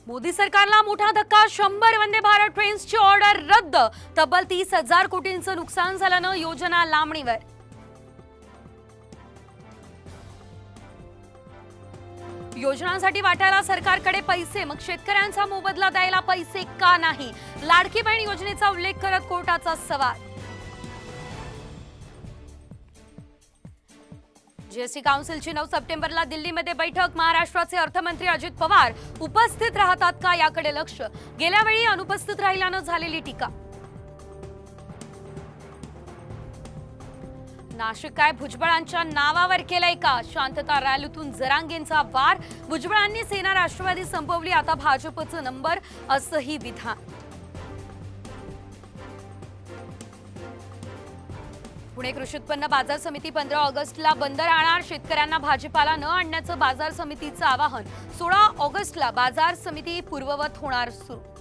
मोदी सरकारला मोठा धक्का। 100 वंदे भारत ट्रेन्सची ऑर्डर रद्द। तब्बल 30,000 कोटींचं नुकसान झाल्यानं योजना लांबणीवर। योजनांसाठी वाटायला सरकारकडे पैसे, मग शेतकऱ्यांचा मोबदला द्यायला पैसे का नाही? लाडकी बहीण योजनेचा उल्लेख करत कोर्टाचा सवाल। जीएसटी काउन्सिलची 9 सप्टेंबरला दिल्लीमध्ये बैठक। महाराष्ट्राचे अर्थमंत्री अजित पवार उपस्थित राहतात का याकडे लक्ष। गेल्या वेळी अनुपस्थित राहिल्यानं झालेली टीका। नाशिक काय भुजबळांच्या नावावर केलंय का? शांतता रॅलीतून जरांगेंचा वार। भुजबळांनी सेना राष्ट्रवादी संपवली, आता भाजपचं नंबर, असंही विधान। पुणे कृषी उत्पन्न बाजार समिती 15 ऑगस्टला बंद राहणार। शेतकऱ्यांना भाजीपाला न आणण्याचं बाजार समितीचं आवाहन। 16 ऑगस्टला बाजार समिती पूर्ववत होणार सुरू।